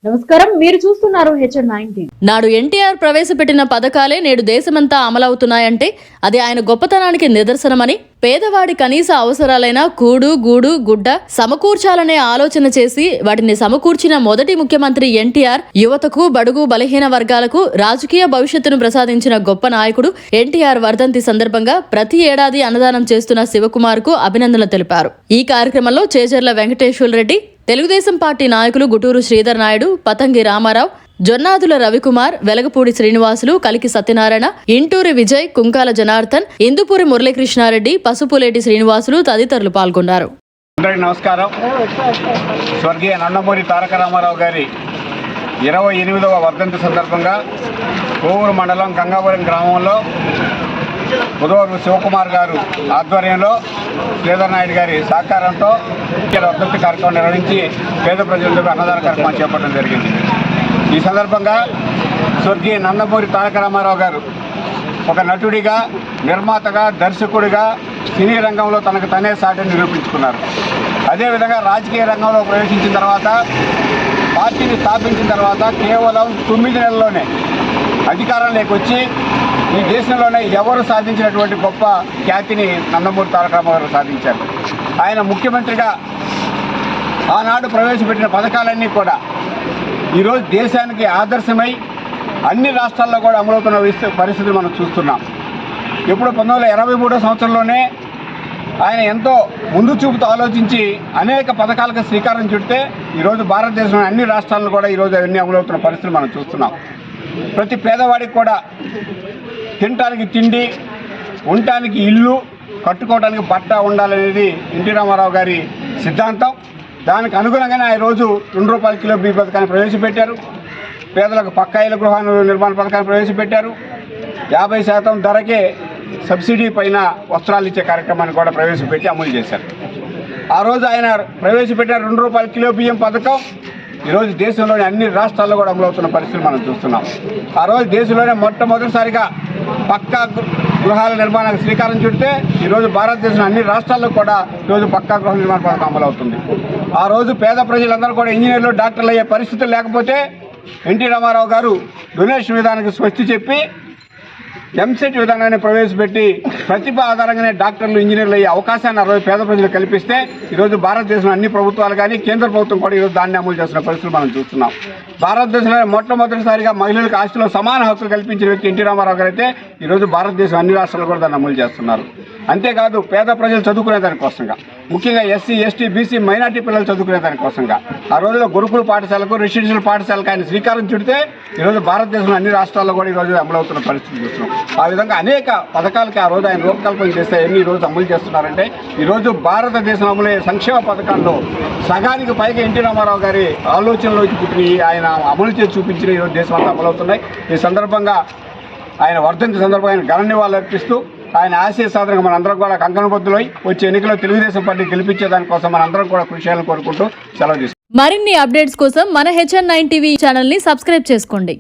నమస్కారం, మీరు చూస్తున్నారు HN9. నాడు ఎన్టీఆర్ ప్రవేశపెట్టిన పథకాలే నేడు దేశమంతా అమలవుతున్నాయంటే అది ఆయన గొప్పతనానికి నిదర్శనమని, పేదవాడి కనీస అవసరాలైన కూడు గూడు గుడ్డ సమకూర్చాలనే ఆలోచన చేసి వాటిని సమకూర్చిన మొదటి ముఖ్యమంత్రి ఎన్టీఆర్ యువతకు, బడుగు బలహీన వర్గాలకు రాజకీయ భవిష్యత్తును ప్రసాదించిన గొప్ప నాయకుడు. ఎన్టీఆర్ వర్ధంతి సందర్భంగా ప్రతి ఏడాది అన్నదానం చేస్తున్న శివకుమార్ కు అభినందనలు తెలిపారు. ఈ కార్యక్రమంలో చేజర్ల వెంకటేశ్వర రెడ్డి, తెలుగుదేశం పార్టీ నాయకులు గుటూరు శ్రీధర్ నాయుడు, పతంగి రామారావు, జొన్నాదుల రవికుమార్, వెలగపూడి శ్రీనివాసులు, కలికి సత్యనారాయణ, ఇంటూరి విజయ్, కుంకాల జనార్దన్, ఇందుపూరి మురళీకృష్ణారెడ్డి, పసుపులేటి శ్రీనివాసులు తదితరులు పాల్గొన్నారు. అందరికీ నమస్కారం. స్వర్గీయ నందమూరి తారక రామారావు గారి 28వ వర్ధంతి సందర్భంగా కోవూరు మండలం గంగాపురం గ్రామంలో బుధవారం శివకుమార్ గారు ఆధ్వర్యంలో శ్రీధర్ నాయుడు గారి సహకారంతో వర్ధంతి కార్యక్రమం నిర్వహించి పేద ప్రజలకు అన్నదాన కార్యక్రమం చేపట్టడం జరిగింది. ఈ సందర్భంగా స్వర్గీయ నందమూరి తారక రామారావు గారు ఒక నటుడిగా, నిర్మాతగా, దర్శకుడిగా సినీ రంగంలో తనకు తనే సాటిని నిరూపించుకున్నారు. అదేవిధంగా రాజకీయ రంగంలో ప్రవేశించిన తర్వాత, పార్టీని స్థాపించిన తర్వాత కేవలం 9 నెలల్లోనే అధికారంలోకి వచ్చి ఈ దేశంలోనే ఎవరు సాధించినటువంటి గొప్ప ఖ్యాతిని నందమూరి తారక రామారావు గారు సాధించారు. ఆయన ముఖ్యమంత్రిగా ఆనాడు ప్రవేశపెట్టిన పథకాలన్నీ కూడా ఈరోజు దేశానికి ఆదర్శమై అన్ని రాష్ట్రాల్లో కూడా అమలవుతున్న పరిస్థితులు మనం చూస్తున్నాం. ఇప్పుడు 1983 సంవత్సరంలోనే ఆయన ఎంతో ముందు చూపుతో ఆలోచించి అనేక పథకాలకు శ్రీకారం చుడితే ఈరోజు భారతదేశంలోని అన్ని రాష్ట్రాల్లో కూడా ఈరోజు అవన్నీ అమలవుతున్న పరిస్థితులు మనం చూస్తున్నాం. ప్రతి పేదవాడికి కూడా తినటానికి తిండి, ఉండటానికి ఇల్లు, కట్టుకోవడానికి బట్ట ఉండాలనేది ఎన్టీ రామారావు గారి సిద్ధాంతం. దానికి అనుగుణంగానే ఆ రోజు ₹2 కిలో బియ్యం పథకాన్ని ప్రవేశపెట్టారు. పేదలకు పక్కా ఇళ్ల గృహ నిర్మాణ పథకాన్ని ప్రవేశపెట్టారు. 50% ధరకే సబ్సిడీ పైన వస్త్రాలు ఇచ్చే కార్యక్రమాన్ని కూడా ప్రవేశపెట్టి అమలు చేశారు. ఆ రోజు ఆయన ప్రవేశపెట్టిన ₹2 కిలో బియ్యం పథకం ఈరోజు దేశంలోని అన్ని రాష్ట్రాల్లో కూడా అమలవుతున్న పరిస్థితులు మనం చూస్తున్నాం. ఆ రోజు దేశంలోనే మొట్టమొదటిసారిగా పక్కా గృహాల నిర్మాణానికి శ్రీకారం చుడితే ఈరోజు భారతదేశం అన్ని రాష్ట్రాల్లో కూడా ఈరోజు పక్కా గృహ నిర్మాణ పథకం అమలవుతుంది. ఆ రోజు పేద ప్రజలందరూ కూడా ఇంజనీర్లు, డాక్టర్లు అయ్యే పరిస్థితులు లేకపోతే ఎన్టీ రామారావు గారు డొనేషన్ విధానానికి స్వస్తి చెప్పి ఎంసెట్ విధానాన్ని ప్రవేశపెట్టి ప్రతిభ ఆధారంగానే డాక్టర్లు, ఇంజనీర్లు అయ్యే అవకాశాన్ని ఆ రోజు పేద ప్రజలు కల్పిస్తే ఈరోజు భారతదేశంలో అన్ని ప్రభుత్వాలు కానీ కేంద్ర ప్రభుత్వం కూడా ఈరోజు దాన్ని అమలు చేస్తున్న పరిస్థితులు మనం చూస్తున్నాం. భారతదేశంలో మొట్టమొదటిసారిగా మహిళలకు ఆస్తిలో సమాన హక్కు కల్పించిన వ్యక్తి ఎన్టీ రామారావు గారు అయితే ఈరోజు భారతదేశం అన్ని రాష్ట్రాలు కూడా దాన్ని అమలు చేస్తున్నారు. అంతేకాదు పేద ప్రజలు చదువుకునే దానికోసంగా, ముఖ్యంగా ఎస్సీ, ఎస్టీ, బీసీ, మైనార్టీ పిల్లలు చదువుకునే దానికోసంగా ఆ రోజుల్లో గురుకుల పాఠశాలకు, రెసిడెన్షియల్ పాఠశాలకు ఆయన శ్రీకారం చుడితే ఈరోజు భారతదేశంలో అన్ని రాష్ట్రాల్లో కూడా ఈరోజు అమలవుతున్న పరిస్థితి చూస్తున్నాం. ఆ విధంగా అనేక పథకాలకి ఆ రోజు ఆయన రూపకల్పన చేస్తే ఎన్ని ఈరోజు అమలు చేస్తున్నారంటే ఈరోజు భారతదేశం అమలయ్యే సంక్షేమ పథకాల్లో సగానికి పైగా ఎన్టీ రామారావు గారి ఆలోచనలోకి పుట్టిన ఆయన అమలు చేసి చూపించిన ఈరోజు దేశం అంతా అమలవుతున్నాయి. ఈ సందర్భంగా ఆయన వర్ధంతి సందర్భంగా ఆయన ఘన నివాళులు అర్పిస్తూ ఆయన ఆశయ సాధనగా మనందరం కూడా కంకణబద్దులై వచ్చే ఎన్నికల్లో తెలుగుదేశం పార్టీ గెలిపించే దానికోసం మనందరం కూడా కృషి చేయాలని కోరుకుంటూ సెలవు తీసుకుంటాం. మరిన్ని అప్డేట్స్ కోసం మన HN9 టీవీ ఛానల్ ని సబ్స్క్రైబ్ చేసుకోండి.